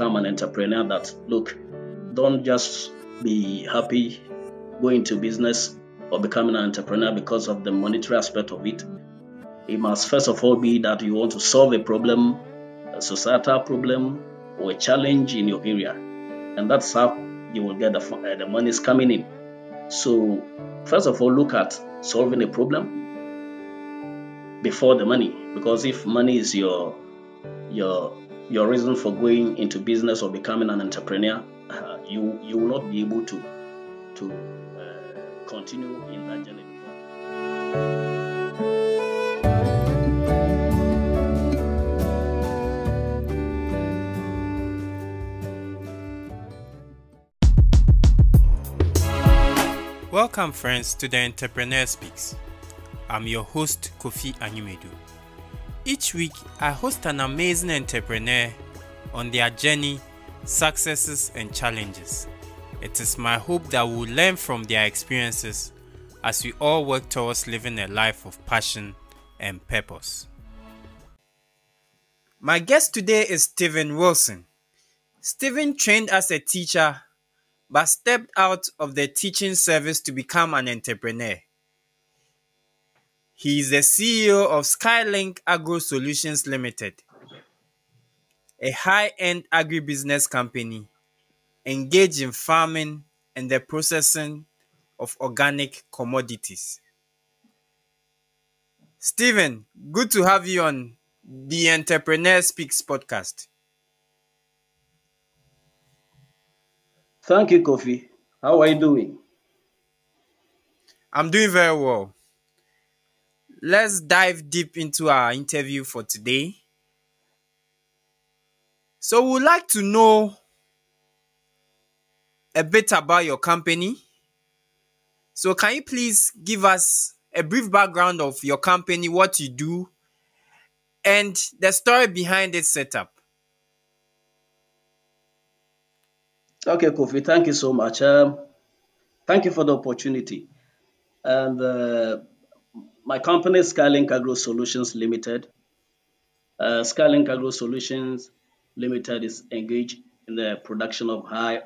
become an entrepreneur that, look, don't just be happy going into business or becoming an entrepreneur because of the monetary aspect of it. It must first of all be that you want to solve a problem, a societal problem, or a challenge in your area. And that's how you will get the monies coming in. So first of all, look at solving a problem before the money. Because if money is your reason for going into business or becoming an entrepreneur, you will not be able to continue in that journey. Welcome friends to the Entrepreneur Speaks. I'm your host Kofi Anyumedu. Each week I host an amazing entrepreneur on their journey, successes and challenges. It is my hope that we'll learn from their experiences as we all work towards living a life of passion and purpose. My guest today is Stephen Wilson. Stephen trained as a teacher but stepped out of the teaching service to become an entrepreneur. He is the CEO of Skylink Agro Solutions Ltd, a high-end agribusiness company engaged in farming and the processing of organic commodities. Stephen, good to have you on the Entrepreneur Speaks podcast. Thank you, Kofi. How are you doing? I'm doing very well. Let's dive deep into our interview for today. So we'd like to know a bit about your company. So can you please give us a brief background of your company, what you do, and the story behind its setup? Okay, Kofi, thank you so much. Thank you for the opportunity. And my company is Skylink Agro Solutions Ltd. Skylink Agro Solutions Ltd is engaged in the production of high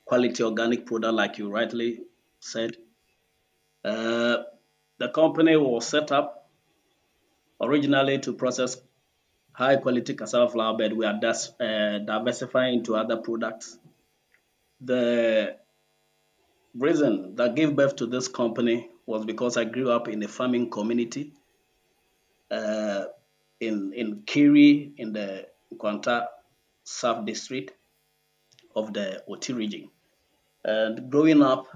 quality organic product, like you rightly said. The company was set up originally to process high quality cassava flour, but we are diversifying into other products. The reason that gave birth to this company was because I grew up in a farming community in Kiri, in the Kwanta South District of the Oti region. And growing up,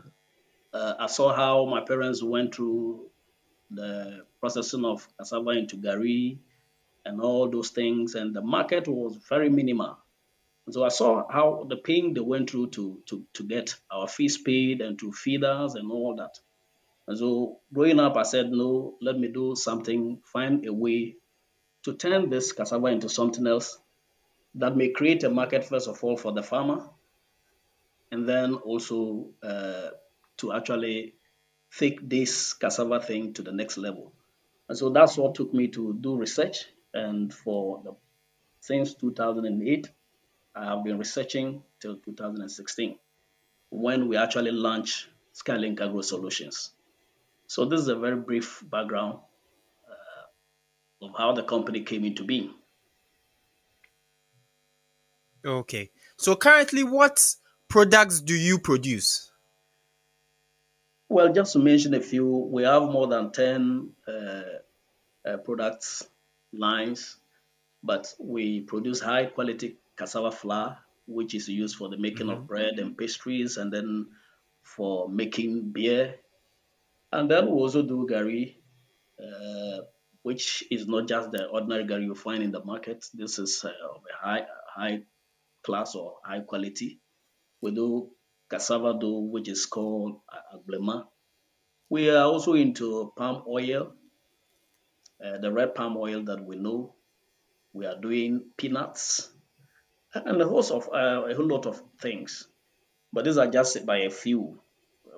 I saw how my parents went through the processing of cassava into gari and all those things, and the market was very minimal. And so I saw how the pain they went through to get our fees paid and to feed us and all that. And so growing up, I said, no, let me do something, find a way to turn this cassava into something else that may create a market, first of all, for the farmer, and then also to actually take this cassava thing to the next level. And so that's what took me to do research. And since 2008, I have been researching till 2016, when we actually launched Skylink Agro Solutions. So this is a very brief background of how the company came into being. Okay. So currently, what products do you produce? Well, just to mention a few, we have more than 10 products lines, but we produce high quality cassava flour, which is used for the making of bread and pastries, and then for making beer. And then we also do gari, which is not just the ordinary gari you find in the market. This is of a high class or high quality. We do cassava dough, which is called aglema. We are also into palm oil, the red palm oil that we know. We are doing peanuts and a whole lot of things. But these are just by a few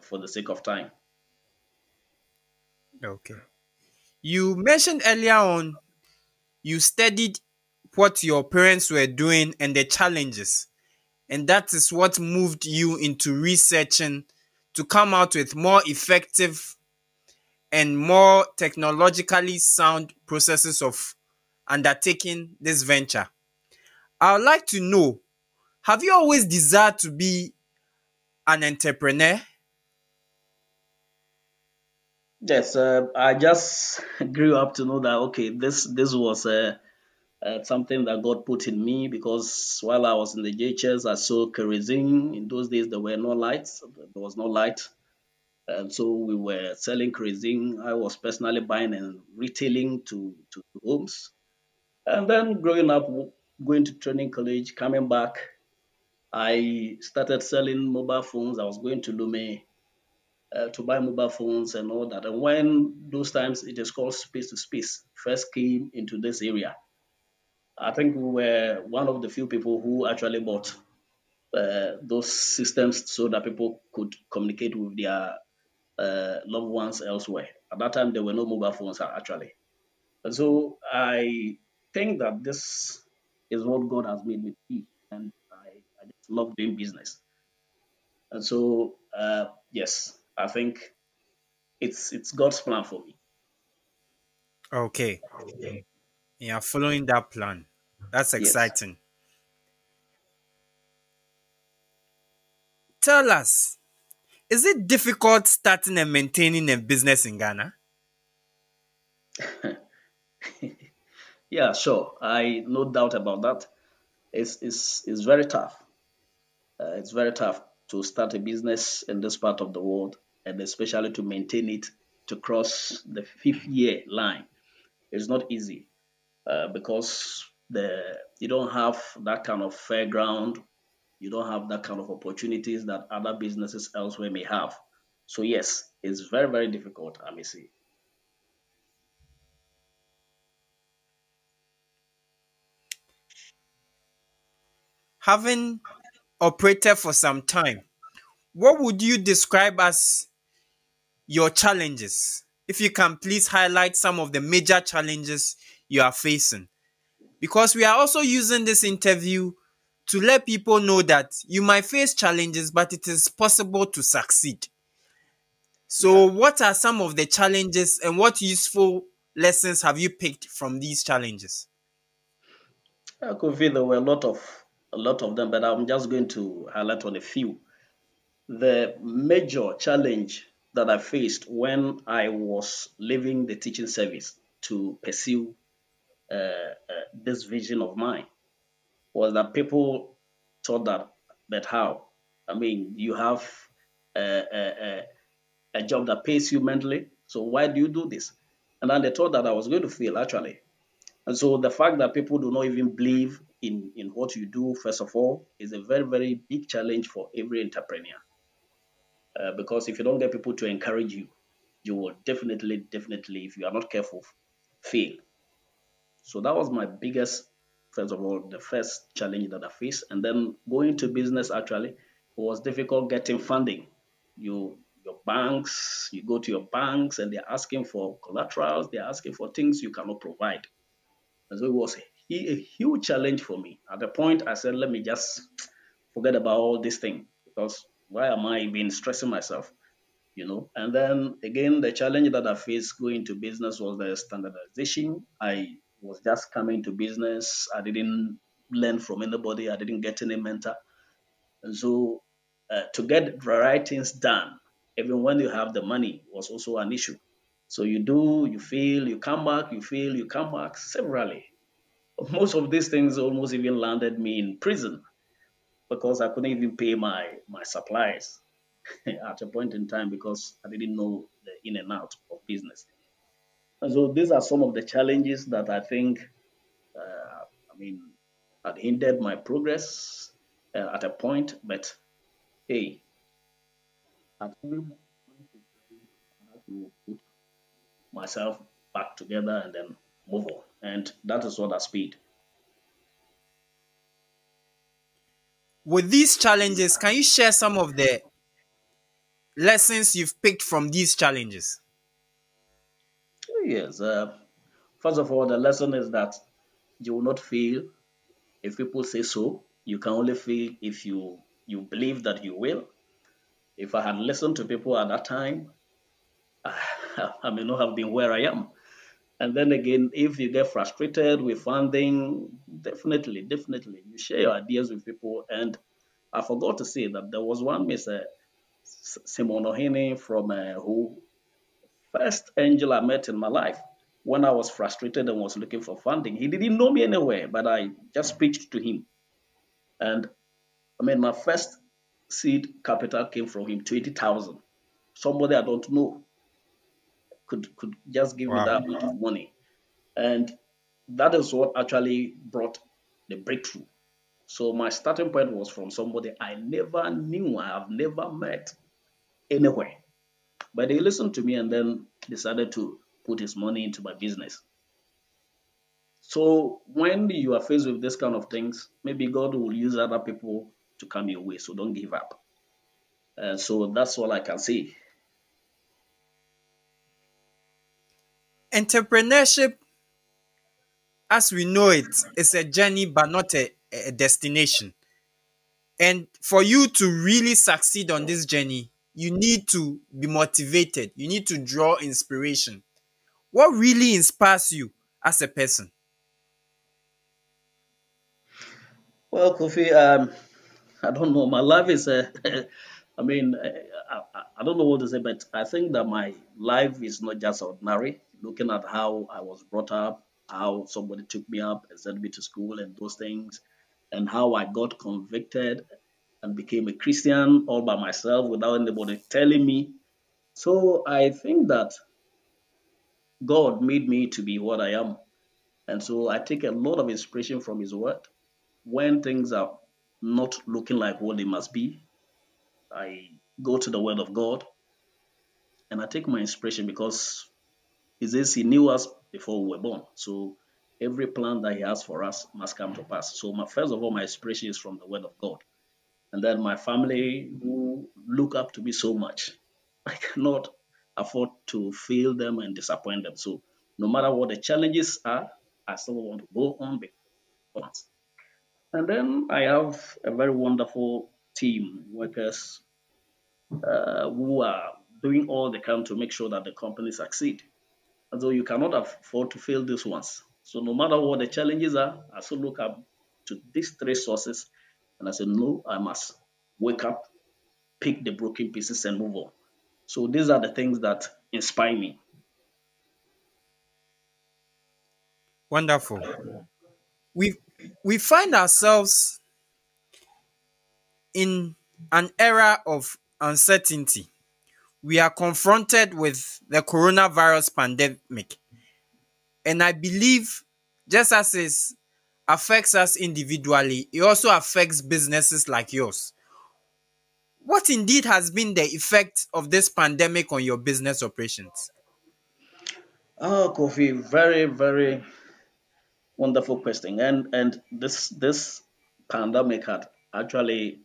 for the sake of time. Okay. You mentioned earlier on you studied what your parents were doing and the challenges. and that is what moved you into researching to come out with more effective and more technologically sound processes of undertaking this venture. I would like to know, have you always desired to be an entrepreneur? Yes, I just grew up to know that okay, this was something that God put in me because while I was in the JHS, I saw kerosene. In those days, there were no lights. There was no light, and so we were selling kerosene. I was personally buying and retailing to homes. And then growing up, going to training college, coming back, I started selling mobile phones. I was going to Lume to buy mobile phones and all that. And when those times it is called space to space first came into this area, I think we were one of the few people who actually bought those systems so that people could communicate with their loved ones elsewhere. At that time, there were no mobile phones actually. And so I think that this is what God has made me be. And I just love doing business. And so, yes, I think it's God's plan for me. Okay, you are following that plan. That's Yes. exciting. Tell us, is it difficult starting and maintaining a business in Ghana? Yeah, sure. I no doubt about that. It's very tough. It's very tough to start a business in this part of the world, and especially to maintain it to cross the fifth year line. It's not easy because the you don't have that kind of fair ground. You don't have that kind of opportunities that other businesses elsewhere may have. So yes, it's very difficult. I may say. Having operated for some time, what would you describe as your challenges? If you can please highlight some of the major challenges you are facing. Because we are also using this interview to let people know that you might face challenges, but it is possible to succeed. So, Yeah. what are some of the challenges and what useful lessons have you picked from these challenges? I could feel there were a lot of them, but I'm just going to highlight on a few. The major challenge that I faced when I was leaving the teaching service to pursue this vision of mine was that people thought that, but how? I mean, you have a, a, a job that pays you mentally, so why do you do this? And then they thought that I was going to fail actually. And so the fact that people do not even believe in what you do, first of all, is a very big challenge for every entrepreneur. Because if you don't get people to encourage you, you will definitely, if you are not careful, fail. So that was my biggest, first of all, the first challenge that I faced. And then going to business actually was difficult getting funding. Your banks, you go to your banks and they're asking for collaterals, they're asking for things you cannot provide. And so it was a huge challenge for me. At the point, I said, let me just forget about all this thing because why am I even stressing myself? And then again, the challenge that I faced going to business was the standardization. I was just coming to business. I didn't learn from anybody. I didn't get any mentor. And so to get the right things done, even when you have the money, was also an issue. So you do, you fail, you come back, you fail, you come back severally. Most of these things almost even landed me in prison because I couldn't even pay my supplies at a point in time because I didn't know the in and out of business. And so these are some of the challenges that I think, I mean, had hindered my progress at a point. But hey, at every point in time, I had to put myself back together and then move on. And that is what I speed. With these challenges, can you share some of the lessons you've picked from these challenges? Yes. First of all, the lesson is that you will not fail if people say so. You can only fail if you believe that you will. If I had listened to people at that time, I may not have been where I am. And then again, if you get frustrated with funding, definitely, you share your ideas with people. And I forgot to say that there was one Mr. Simon Ohene from who first angel I met in my life when I was frustrated and was looking for funding. He didn't know me anywhere, but I just preached to him. And I mean, my first seed capital came from him, 20,000. Somebody I don't know could just give me Wow. that amount of money. And that is what actually brought the breakthrough. So my starting point was from somebody I never knew, I have never met anywhere. But he listened to me and then decided to put his money into my business. So when you are faced with this kind of things, maybe God will use other people to come your way. So don't give up. So that's all I can say. Entrepreneurship, as we know it, is a journey but not a destination. And for you to really succeed on this journey, you need to be motivated. You need to draw inspiration. What really inspires you as a person? Well, Kofi, I don't know. My life is I mean, I don't know what to say, but I think that my life is not just ordinary. Looking at how I was brought up, how somebody took me up and sent me to school and those things, and how I got convicted and became a Christian all by myself without anybody telling me. So I think that God made me to be what I am. And so I take a lot of inspiration from His Word. When things are not looking like what they must be, I go to the Word of God and I take my inspiration because He says He knew us before we were born. So every plan that He has for us must come to pass. So first of all, my inspiration is from the Word of God. And then my family who look up to me so much. I cannot afford to fail them and disappoint them. So no matter what the challenges are, I still want to go on because. And then I have a very wonderful team, workers who are doing all they can to make sure that the company succeed. And so you cannot afford to fail these ones. So no matter what the challenges are, I still look up to these three sources and I say, no, I must wake up, pick the broken pieces and move on. So these are the things that inspire me. Wonderful. We we find ourselves in an era of uncertainty. We are confronted with the coronavirus pandemic. And I believe just as it affects us individually, it also affects businesses like yours. What indeed has been the effect of this pandemic on your business operations? Oh, Kofi, very wonderful question. And this pandemic had actually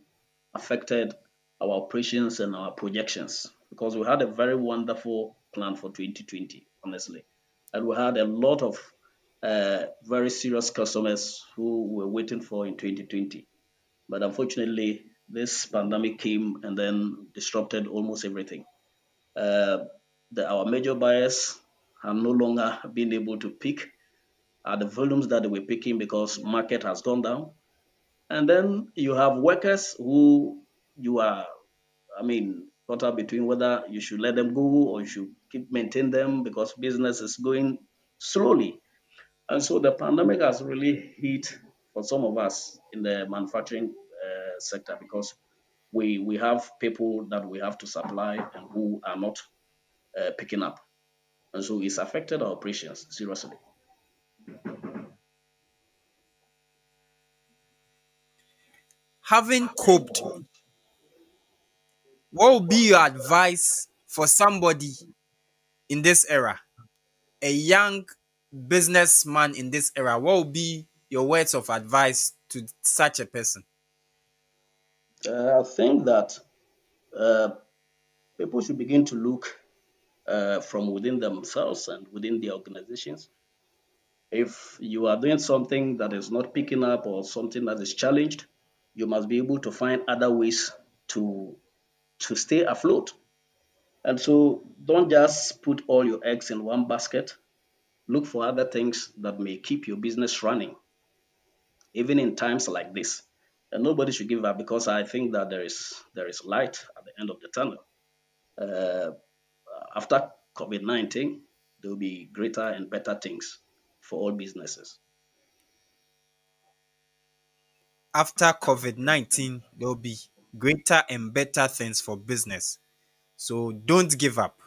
affected our operations and our projections because we had a very wonderful plan for 2020, honestly. And we had a lot of very serious customers who were waiting for in 2020. But unfortunately, this pandemic came and then disrupted almost everything. Uh, our major buyers have no longer been able to pick at the volumes that they were picking because market has gone down. And then you have workers who you are, I mean, caught up between whether you should let them go or you should keep maintain them because business is going slowly. And so the pandemic has really hit for some of us in the manufacturing sector because we have people that we have to supply and who are not picking up. And so it's affected our operations seriously. Having coped, what would be your advice for somebody in this era, a young businessman in this era? What would be your words of advice to such a person? I think that uh, people should begin to look from within themselves and within the organizations. If you are doing something that is not picking up or something that is challenged, you must be able to find other ways to to stay afloat. And so don't just put all your eggs in one basket. Look for other things that may keep your business running, even in times like this. And nobody should give up, because I think that there is light at the end of the tunnel. Uh, After COVID-19, there will be greater and better things for all businesses. After COVID-19, there will be greater and better things for business. So don't give up.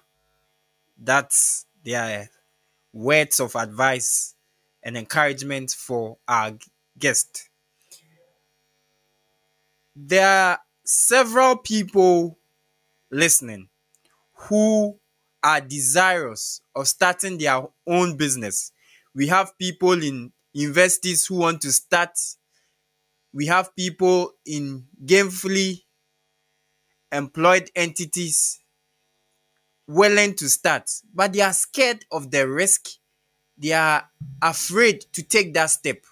That's their words of advice and encouragement for our guest. There are several people listening who are desirous of starting their own business. We have people in universities who want to start. We have people in gainfully employed entities willing to start, but they are scared of the risk. They are afraid to take that step.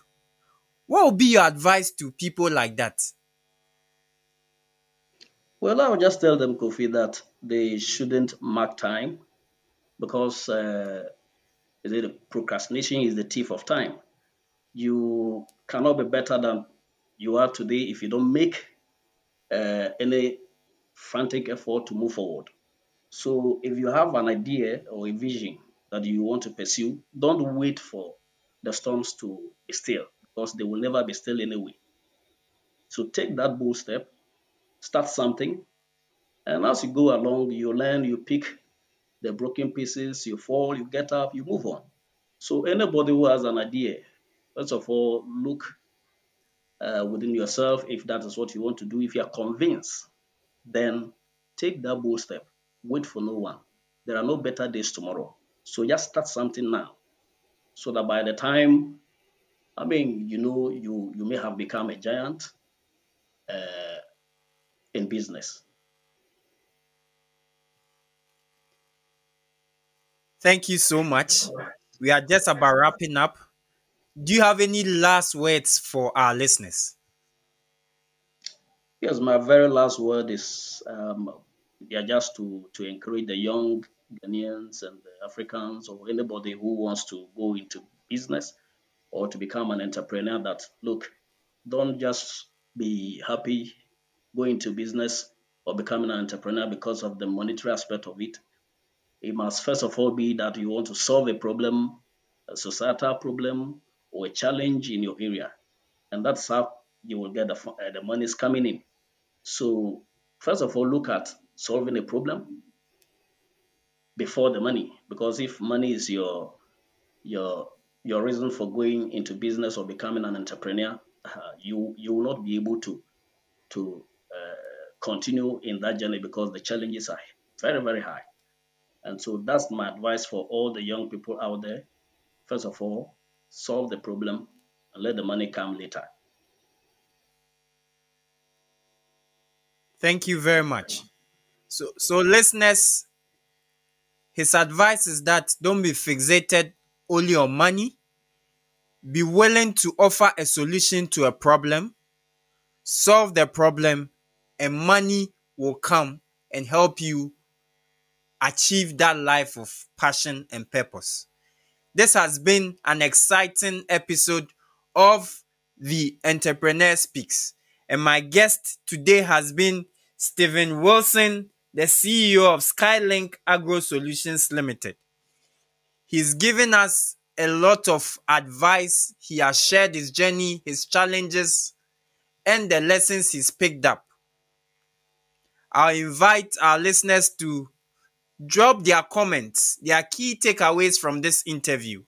What would be your advice to people like that? Well, I'll just tell them, Kofi, that they shouldn't mark time, because procrastination is the thief of time. You cannot be better than you are today if you don't make any frantic effort to move forward. So if you have an idea or a vision that you want to pursue, don't wait for the storms to be still, because they will never be still anyway. So take that bold step, start something, and as you go along, you learn, you pick the broken pieces, you fall, you get up, you move on. So anybody who has an idea, first of all, look within yourself if that is what you want to do. If you are convinced, then take that bold step. Wait for no one. There are no better days tomorrow. So just start something now, so that by the time, you may have become a giant uh, in business. Thank you so much. We are just about wrapping up. Do you have any last words for our listeners? Yes, my very last word is, yeah, just to encourage the young Ghanaians and the Africans, or anybody who wants to go into business or to become an entrepreneur, that look, don't just be happy going to business or becoming an entrepreneur because of the monetary aspect of it. It must first of all be that you want to solve a problem, a societal problem, or a challenge in your area, and that's how you will get the monies coming in. So first of all, look at solving a problem before the money, because if money is your your reason for going into business or becoming an entrepreneur, you will not be able to continue in that journey, because the challenges are very, very high. And so that's my advice for all the young people out there. First of all, solve the problem and let the money come later. Thank you very much. So listeners, his advice is that don't be fixated only on money. Be willing to offer a solution to a problem, solve the problem, and money will come and help you achieve that life of passion and purpose. This has been an exciting episode of the Entrepreneur Speaks. And my guest today has been Stephen Wilson, the CEO of Skylink Agro Solutions Ltd. He's given us a lot of advice. He has shared his journey, his challenges, and the lessons he's picked up. I'll invite our listeners to drop their comments, their key takeaways from this interview.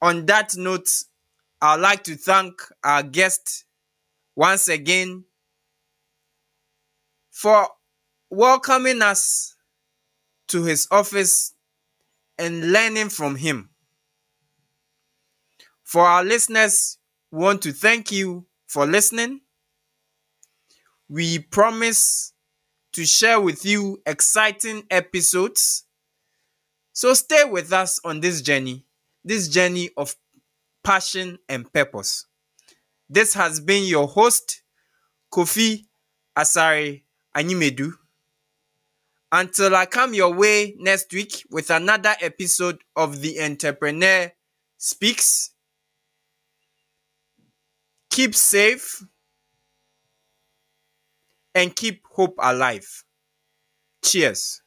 On that note, I'd like to thank our guest once again for welcoming us to his office and learning from him. For our listeners, we want to thank you for listening. We promise to share with you exciting episodes. So stay with us on this journey of passion and purpose. This has been your host, Kofi Asare Animedu. Until I come your way next week with another episode of The Entrepreneur Speaks, keep safe and keep hope alive. Cheers.